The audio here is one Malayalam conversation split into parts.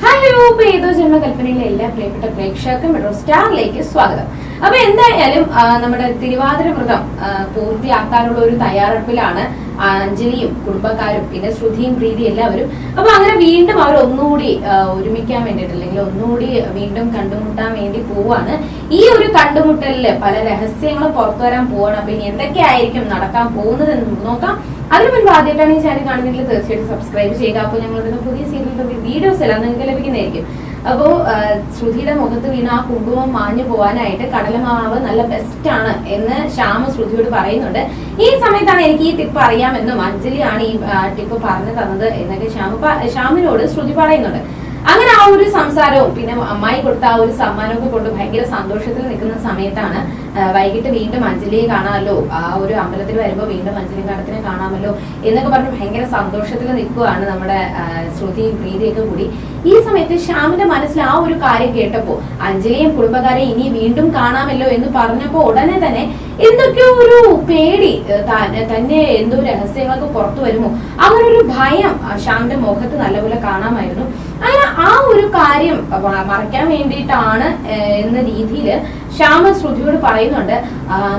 ഹലോ, ഏതോ ജന്മകൽപ്പനയിലെ എല്ലാ പ്രിയപ്പെട്ട പ്രേക്ഷകർക്കും മെട്രോ സ്റ്റാറിലേക്ക് സ്വാഗതം. അപ്പൊ എന്തായാലും നമ്മുടെ തിരുവാതിര വ്രതം പൂർത്തിയാക്കാനുള്ള ഒരു തയ്യാറെടുപ്പിലാണ് അഞ്ജലിയും കുടുംബക്കാരും പിന്നെ ശ്രുതിയും പ്രീതി എല്ലാവരും. അപ്പൊ അങ്ങനെ വീണ്ടും അവർ ഒന്നുകൂടി ഒരുമിക്കാൻ വേണ്ടിയിട്ട് അല്ലെങ്കിൽ ഒന്നുകൂടി വീണ്ടും കണ്ടുമുട്ടാൻ വേണ്ടി പോവാണ്. ഈ ഒരു കണ്ടുമുട്ടലില് പല രഹസ്യങ്ങളും പുറത്തു വരാൻ പോവാണ്. അപ്പൊ ഇനി എന്തൊക്കെയായിരിക്കും നടക്കാൻ പോകുന്നത് എന്ന് നോക്കാം. അതിനു മുൻപ് ആദ്യമായിട്ടാണ് ഈ ചാനൽ കാണുന്നതെങ്കിൽ തീർച്ചയായിട്ടും സബ്സ്ക്രൈബ് ചെയ്യുക. അപ്പോൾ ഞങ്ങളുടെ പുതിയ സീരിയലിന്റെ വീഡിയോസ് എല്ലാം നിങ്ങൾക്ക് ലഭിക്കുന്നതായിരിക്കും. അപ്പോ ശ്രുതിയുടെ മുഖത്ത് വീണ ആ കുങ്കുമം മാഞ്ഞു പോവാനായിട്ട് കടലമാവ് നല്ല ബെസ്റ്റ് ആണ് എന്ന് ശ്യാമ ശ്രുതിയോട് പറയുന്നുണ്ട്. ഈ സമയത്താണ് എനിക്ക് ഈ ടിപ്പ് അറിയാമെന്നും അഞ്ജലിയാണ് ഈ ടിപ്പ് പറഞ്ഞു തന്നത് എന്നൊക്കെ ശ്യാമിനോട് ശ്രുതി പറയുന്നുണ്ട്. അങ്ങനെ ആ ഒരു സംസാരവും പിന്നെ അമ്മായി കൊടുത്ത ആ ഒരു സമ്മാനമൊക്കെ കൊണ്ട് ഭയങ്കര സന്തോഷത്തിൽ നിൽക്കുന്ന സമയത്താണ് വൈകിട്ട് വീണ്ടും അഞ്ജലിയെ കാണാമല്ലോ, ആ ഒരു അമ്പലത്തിൽ വരുമ്പോൾ വീണ്ടും അഞ്ജലി കടത്തിനെ കാണാമല്ലോ എന്നൊക്കെ പറഞ്ഞ് ഭയങ്കര സന്തോഷത്തിൽ നിൽക്കുകയാണ് നമ്മുടെ ശ്രുതിയും പ്രീതിയൊക്കെ കൂടി. ഈ സമയത്ത് ശ്യാമിന്റെ മനസ്സിൽ ആ ഒരു കാര്യം കേട്ടപ്പോ അഞ്ജലിയും കുടുംബക്കാരെയും ഇനി വീണ്ടും കാണാമല്ലോ എന്ന് പറഞ്ഞപ്പോ ഉടനെ തന്നെ എന്തൊക്കെയോ ഒരു പേടി, തന്നെ എന്തോ രഹസ്യങ്ങൾക്ക് പുറത്തു വരുമോ അങ്ങനെ ഒരു ഭയം ശ്യാമിന്റെ മുഖത്ത് നല്ലപോലെ കാണാമായിരുന്നു. അങ്ങനെ ആ ഒരു കാര്യം മറയ്ക്കാൻ വേണ്ടിയിട്ടാണ് എന്ന രീതിയിൽ ശ്യാമ ശ്രുതിയോട് പറയുന്നുണ്ട്,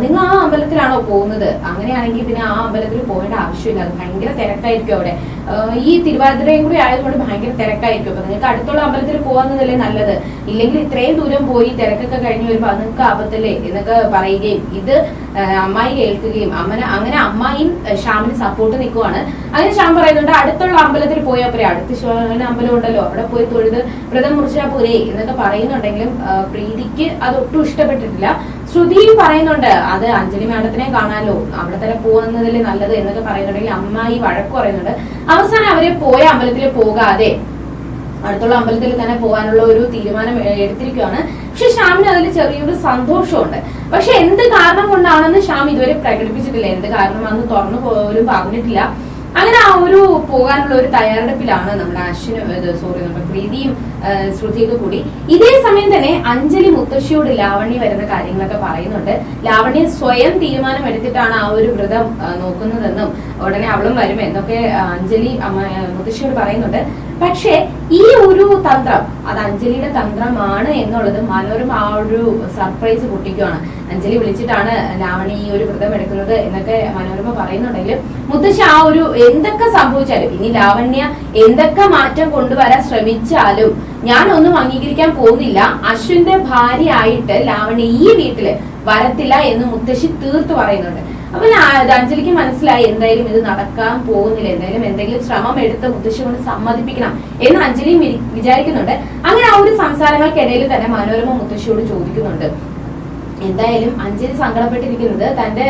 നിങ്ങൾ ആ അമ്പലത്തിലാണോ പോകുന്നത്? അങ്ങനെയാണെങ്കിൽ പിന്നെ ആ അമ്പലത്തിൽ പോകേണ്ട ആവശ്യമില്ല, അത് ഭയങ്കര തിരക്കായിരിക്കും അവിടെ. ഈ തിരുവാതിരയും കൂടി ആയതുകൊണ്ട് ഭയങ്കര തിരക്കായിരിക്കും. അപ്പൊ നിങ്ങൾക്ക് അടുത്തുള്ള അമ്പലത്തിൽ പോകാന്നതല്ലേ നല്ലത്, ഇല്ലെങ്കിൽ ഇത്രയും ദൂരം പോയി തിരക്കൊക്കെ കഴിഞ്ഞ് വരുമ്പോ അത് നിങ്ങൾക്ക് ആപത്തല്ലേ എന്നൊക്കെ പറയുകയും ഇത് അമ്മായി കേൾക്കുകയും അങ്ങനെ അമ്മായിയും ശ്യാമിന് സപ്പോർട്ട് നിൽക്കുവാണ്. അങ്ങനെ ശ്യാം പറയുന്നുണ്ട്, അടുത്തുള്ള അമ്പലത്തിൽ പോയാൽ പോരെ, അടുത്ത് ശിവന അമ്പലം ഉണ്ടല്ലോ, അവിടെ പോയി തൊഴുത് വ്രതം മുറിച്ചാൽ പോരെ എന്നൊക്കെ പറയുന്നുണ്ടെങ്കിലും പ്രീതിക്ക് അതൊട്ടും ഇഷ്ടപ്പെട്ടിട്ടില്ല. ശ്രുതിയും പറയുന്നുണ്ട്, അത് അഞ്ജലി മാഡത്തിനെ കാണാലോ, അവിടെ തന്നെ പോകുന്നതല്ലേ നല്ലത് എന്നൊക്കെ പറയുന്നുണ്ടെങ്കിൽ അമ്മായി വഴക്ക് പറയുന്നുണ്ട്. അവസാനം അവരെ പോയ അമ്പലത്തിൽ പോകാതെ അടുത്തുള്ള അമ്പലത്തിൽ തന്നെ പോകാനുള്ള ഒരു തീരുമാനം എടുത്തിരിക്കുകയാണ്. പക്ഷെ ശ്യാമിന് അതിൽ ചെറിയൊരു സന്തോഷമുണ്ട്. പക്ഷെ എന്ത് കാരണം കൊണ്ടാണെന്ന് ശ്യാം ഇതുവരെ പ്രകടിപ്പിച്ചിട്ടില്ല, എന്ത് കാരണമാണെന്ന് തുറന്നു പോലും പറഞ്ഞിട്ടില്ല. അങ്ങനെ ആ ഒരു പോകാനുള്ള ഒരു തയ്യാറെടുപ്പിലാണ് നമ്മുടെ നമ്മുടെ പ്രീതിയും ശ്രുതിയൊക്കെ കൂടി. ഇതേ സമയം തന്നെ അഞ്ജലി മുത്തശ്ശിയോട് ലാവണ്യ വരുന്ന കാര്യങ്ങളൊക്കെ പറയുന്നുണ്ട്. ലാവണ്യ സ്വയം തീരുമാനം എടുത്തിട്ടാണ് ആ ഒരു വ്രതം നോക്കുന്നതെന്നും ഉടനെ അവളും വരും എന്നൊക്കെ അഞ്ജലി മുത്തശ്ശിയോട് പറയുന്നുണ്ട്. പക്ഷെ ഈ ഒരു തന്ത്രം അത് അഞ്ജലിയുടെ തന്ത്രമാണ് എന്നുള്ളത് മനോരമ ആ ഒരു സർപ്രൈസ് പൊട്ടിക്കുകയാണ്. അഞ്ജലി വിളിച്ചിട്ടാണ് ലാവണ്യ ഈ ഒരു വ്രതം എടുക്കുന്നത് എന്നൊക്കെ മനോരമ പറയുന്നുണ്ടെങ്കിലും മുത്തശ്ശി ആ ഒരു എന്തൊക്കെ സംഭവിച്ചാലും ഇനി ലാവണ്യ എന്തൊക്കെ മാറ്റം കൊണ്ടുവരാൻ ശ്രമിച്ചാലും ഞാൻ ഒന്നും അംഗീകരിക്കാൻ പോകുന്നില്ല, അശ്വിന്റെ ഭാര്യയായിട്ട് ലാവണ്യ ഈ വീട്ടില് വരത്തില്ല എന്ന് മുത്തശ്ശി തീർത്തു പറയുന്നുണ്ട്. അപ്പൊ അഞ്ജലിക്ക് മനസ്സിലായി എന്തായാലും ഇത് നടക്കാൻ പോകുന്നില്ല, എന്തായാലും എന്തെങ്കിലും ശ്രമം എടുത്ത് മുത്തശ്ശി കൊണ്ട് സമ്മതിപ്പിക്കണം എന്ന് അഞ്ജലിയും വിചാരിക്കുന്നുണ്ട്. അങ്ങനെ ആ ഒരു സംസാരങ്ങൾക്കിടയിൽ തന്നെ മനോരമ മുത്തശ്ശിയോട് ചോദിക്കുന്നുണ്ട്, എന്തായാലും അഞ്ജലി സങ്കടപ്പെട്ടിരിക്കുന്നത് തന്റെ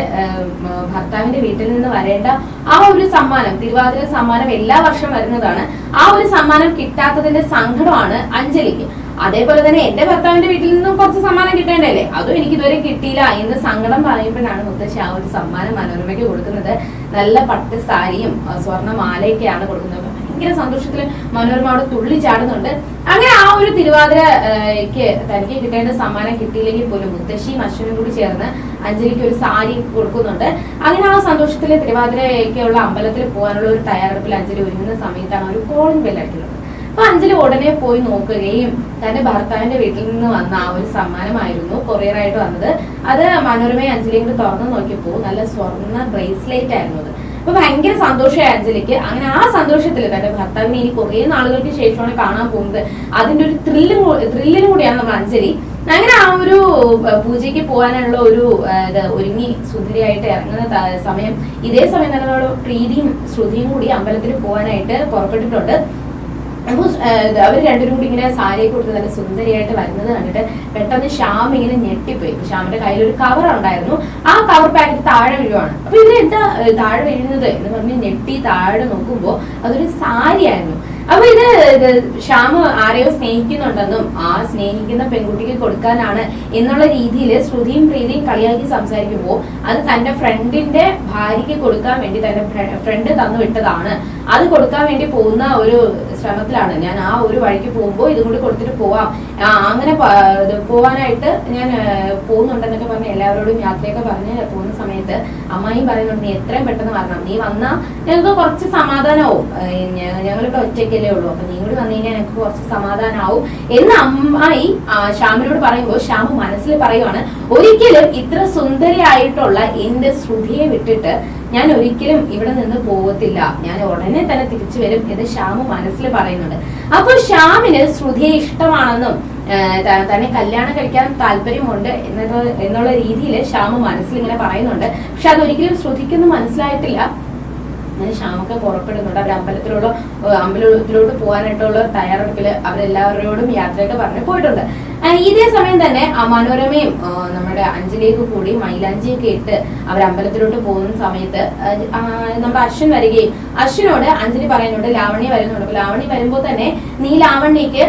ഭർത്താവിന്റെ വീട്ടിൽ നിന്ന് വരേണ്ട ആ ഒരു സമ്മാനം, തിരുവാതിര സമ്മാനം എല്ലാ വർഷം വരുന്നതാണ്, ആ ഒരു സമ്മാനം കിട്ടാത്തതിന്റെ സങ്കടമാണ് അഞ്ജലിക്ക്. അതേപോലെ തന്നെ എന്റെ ഭർത്താവിന്റെ വീട്ടിൽ നിന്നും കുറച്ച് സമ്മാനം കിട്ടേണ്ടല്ലേ, അതും എനിക്ക് ഇതുവരെ കിട്ടിയില്ല എന്ന് സങ്കടം പറയുമ്പോഴാണ് മുത്തശ്ശി ആ ഒരു സമ്മാനം മനോരമയ്ക്ക് കൊടുക്കുന്നത്. നല്ല പട്ട് സാരിയും സ്വർണ്ണ മാലയൊക്കെയാണ് കൊടുക്കുന്നത്. ഭയങ്കര സന്തോഷത്തില് മനോരമ അവിടെ തുള്ളിച്ചാടുന്നുണ്ട്. അങ്ങനെ ആ ഒരു തിരുവാതിരയ്ക്ക് തനിക്ക് കിട്ടേണ്ട സമ്മാനം കിട്ടിയില്ലെങ്കിൽ പോലും മുത്തശ്ശിയും അശ്വനും കൂടി ചേർന്ന് അഞ്ജലിക്ക് ഒരു സാരി കൊടുക്കുന്നുണ്ട്. അങ്ങനെ ആ സന്തോഷത്തില് തിരുവാതിരയ്ക്കുള്ള അമ്പലത്തിൽ പോകാനുള്ള ഒരു തയ്യാറെടുപ്പിൽ അഞ്ജലി ഒരുങ്ങുന്ന സമയത്താണ് ഒരു കോളിംഗ് ബെൽ അടിക്കുന്നത്. അപ്പൊ അഞ്ജലി ഉടനെ പോയി നോക്കുകയും തന്റെ ഭർത്താവിന്റെ വീട്ടിൽ നിന്ന് വന്ന ആ ഒരു സമ്മാനമായിരുന്നു കൊറിയറായിട്ട് വന്നത്. അത് മനോരമയും അഞ്ജലിയും കൂടി തുറന്നു നോക്കിയപ്പോ നല്ല സ്വർണ്ണ ബ്രേസ്ലെറ്റ് ആയിരുന്നു അത്. അപ്പൊ ഭയങ്കര സന്തോഷമായി അഞ്ജലിക്ക്. അങ്ങനെ ആ സന്തോഷത്തിൽ തന്റെ ഭർത്താവിനെ ഇനി കുറെ നാളുകൾക്ക് ശേഷമാണ് കാണാൻ പോകുന്നത്, അതിന്റെ ഒരു ത്രില്ലിനും കൂടിയാണ് നമ്മൾ അഞ്ജലി. അങ്ങനെ ആ ഒരു പൂജയ്ക്ക് പോകാനുള്ള ഒരു ഒരുങ്ങി സുന്ദരിയായിട്ട് ഇറങ്ങുന്ന സമയം ഇതേ സമയം തന്നെ നമ്മൾ പ്രീതിയും ശ്രുതിയും കൂടി അമ്പലത്തിൽ പോകാനായിട്ട് പുറപ്പെട്ടിട്ടുണ്ട്. അപ്പൊ അവർ രണ്ടുപേരും കൂടി ഇങ്ങനെ സാരിയെ കൊടുത്ത് നല്ല സുന്ദരിയായിട്ട് വരുന്നത് കണ്ടിട്ട് പെട്ടെന്ന് ശ്യാം ഇങ്ങനെ ഞെട്ടിപ്പോയി. ശ്യാമിന്റെ കയ്യിൽ ഒരു കവർ ഉണ്ടായിരുന്നു, ആ കവർ പാക്കറ്റ് താഴെ വീഴുവാണ്. അപ്പൊ ഇവരെന്താ താഴെ വീഴുന്നത് എന്ന് പറഞ്ഞ് ഞെട്ടി താഴെ നോക്കുമ്പോ അതൊരു സാരിയായിരുന്നു. അപ്പൊ ഇത് ശ്യാം ആരെയോ സ്നേഹിക്കുന്നുണ്ടെന്നും ആ സ്നേഹിക്കുന്ന പെൺകുട്ടിക്ക് കൊടുക്കാനാണ് എന്നുള്ള രീതിയിൽ ശ്രുതിയും പ്രീതിയും കളിയാക്കി സംസാരിക്കുമ്പോൾ അത് തന്റെ ഫ്രണ്ടിന്റെ ഭാര്യയ്ക്ക് കൊടുക്കാൻ വേണ്ടി തന്റെ ഫ്രണ്ട് തന്നു വിട്ടതാണ്, അത് കൊടുക്കാൻ വേണ്ടി പോകുന്ന ഒരു ശ്രമത്തിലാണ് ഞാൻ. ആ ഒരു വഴിക്ക് പോകുമ്പോൾ ഇതും കൂടി കൊടുത്തിട്ട് പോവാം, അങ്ങനെ പോവാനായിട്ട് ഞാൻ പോകുന്നുണ്ടെന്നൊക്കെ പറഞ്ഞ് എല്ലാവരോടും യാത്രയൊക്കെ പറഞ്ഞ് പോകുന്ന സമയത്ത് അമ്മായിയും പറയുന്നുണ്ട്, നീ എത്രയും പെട്ടെന്ന് വരണം, നീ വന്നാൽ ഞങ്ങൾക്ക് കുറച്ച് സമാധാനവും, ഞങ്ങളിവിടെ ഒറ്റയ്ക്ക് ഒറ്റയ്ക്കല്ലേ ഉള്ളൂ, അപ്പൊ നീ കൂടി വന്നു കഴിഞ്ഞാൽ എനിക്ക് കുറച്ച് സമാധാനമാവും എന്ന് അമ്മായി ശ്യാമിനോട് പറയുമ്പോൾ ശ്യാം മനസ്സിൽ പറയുവാണ്, ഒരിക്കലും ഇത്ര സുന്ദരിയായിട്ടുള്ള എന്റെ ശ്രുതിയെ വിട്ടിട്ട് ഞാൻ ഒരിക്കലും ഇവിടെ നിന്ന് പോകത്തില്ല, ഞാൻ ഉടനെ തന്നെ തിരിച്ചു വരും എന്ന് ശ്യാം മനസ്സിൽ പറയുന്നുണ്ട്. അപ്പൊ ശ്യാമിന് ശ്രുതിയെ ഇഷ്ടമാണെന്നും തന്നെ കല്യാണം കഴിക്കാൻ താല്പര്യമുണ്ട് എന്നുള്ള രീതിയിൽ ശ്യാം മനസ്സിൽ ഇങ്ങനെ പറയുന്നുണ്ട്. പക്ഷെ അതൊരിക്കലും ശ്രുതിക്കൊന്നും മനസ്സിലായിട്ടില്ല. അങ്ങനെ ശ്യാമൊക്കെ പുറപ്പെടുന്നുണ്ട്. അവർ അമ്പലത്തിലോട്ട് പോകാനായിട്ടുള്ള തയ്യാറെടുപ്പില് അവരെല്ലാവരോടും യാത്രയൊക്കെ പറഞ്ഞ് പോയിട്ടുണ്ട്. ഇതേ സമയം തന്നെ മനോരമയും നമ്മുടെ അഞ്ജലിയൊക്കെ കൂടി മൈലാഞ്ചിയൊക്കെ ഇട്ട് അവർ അമ്പലത്തിലോട്ട് പോകുന്ന സമയത്ത് നമ്മുടെ അശ്വിൻ വരികയും അശ്വിനോട് അഞ്ജലി പറയുന്നുണ്ട് ലാവണ്യ വരുന്നുണ്ട്. അപ്പൊ ലാവണ്യ വരുമ്പോൾ തന്നെ നീ ലാവണ്യക്ക്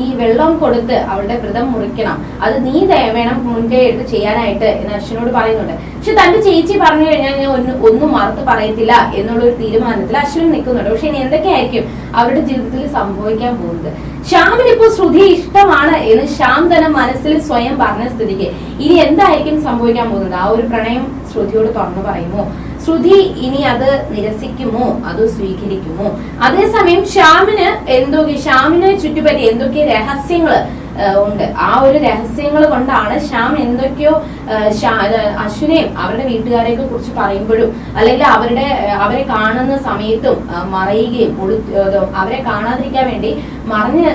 ഈ വെള്ളം കൊടുത്ത് അവളുടെ വ്രതം മുറിക്കണം, അത് നീ വേണം മുൻകൈ എടുത്ത് ചെയ്യാനായിട്ട് എന്ന് അശ്വിനോട് പറയുന്നുണ്ട്. പക്ഷെ തന്റെ ചേച്ചി പറഞ്ഞു കഴിഞ്ഞാൽ ഞാൻ ഒന്നും മറുത്ത് പറയത്തില്ല എന്നുള്ള ഒരു തീരുമാനത്തിൽ അശ്വിൻ നിൽക്കുന്നുണ്ട്. പക്ഷെ ഇനി എന്തൊക്കെയായിരിക്കും അവരുടെ ജീവിതത്തിൽ സംഭവിക്കാൻ പോകുന്നത്? ശ്യാമിന് ഇപ്പോ ശ്രുതി ഇഷ്ടമാണ് എന്ന് ശ്യാം തന്നെ മനസ്സിൽ സ്വയം പറഞ്ഞ സ്ഥിതിക്ക് ഇനി എന്തായിരിക്കും സംഭവിക്കാൻ പോകുന്നത്? ആ ഒരു പ്രണയം ശ്രുതിയോട് തുറന്നു പറയുമോ? ശ്രുതി ഇനി അത് നിരസിക്കുമോ അതോ സ്വീകരിക്കുമോ? അതേസമയം ശ്യാമിനെ ചുറ്റുപറ്റി എന്തൊക്കെ രഹസ്യങ്ങള് ഉണ്ട്. ആ ഒരു രഹസ്യങ്ങൾ കൊണ്ടാണ് ശ്യാം എന്തൊക്കെയോ അശ്വിനെയും അവരുടെ വീട്ടുകാരെയൊക്കെ കുറിച്ച് പറയുമ്പോഴും അല്ലെങ്കിൽ അവരെ കാണുന്ന സമയത്തും മറയുകയും അവരെ കാണാതിരിക്കാൻ വേണ്ടി മറിഞ്ഞ്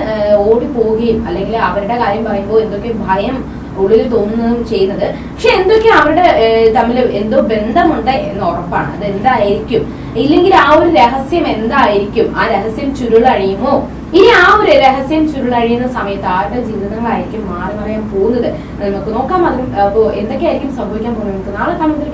ഓടിപ്പോവുകയും അല്ലെങ്കിൽ അവരുടെ കാര്യം പറയുമ്പോൾ എന്തൊക്കെ ഭയം ഉള്ളിൽ തോന്നുന്നതും ചെയ്യുന്നത്. പക്ഷെ എന്തൊക്കെ അവരുടെ തമ്മിൽ എന്തോ ബന്ധമുണ്ട് എന്ന് ഉറപ്പാണ്. അത് എന്തായിരിക്കും? ഇല്ലെങ്കിൽ ആ ഒരു രഹസ്യം എന്തായിരിക്കും? ആ രഹസ്യം ചുരുളഴിയുമോ? ഇനി ആ ഒരു രഹസ്യം ചുരുളഴിയുന്ന സമയത്ത് ആരുടെ ജീവിതങ്ങളായിരിക്കും മാറി മറിയാൻ പോകുന്നത് നമുക്ക് നോക്കാം. അതിന് അപ്പോ എന്തൊക്കെയായിരിക്കും സംഭവിക്കാൻ പോകുന്നത് നമുക്ക് നാളെ കാണുമ്പോൾ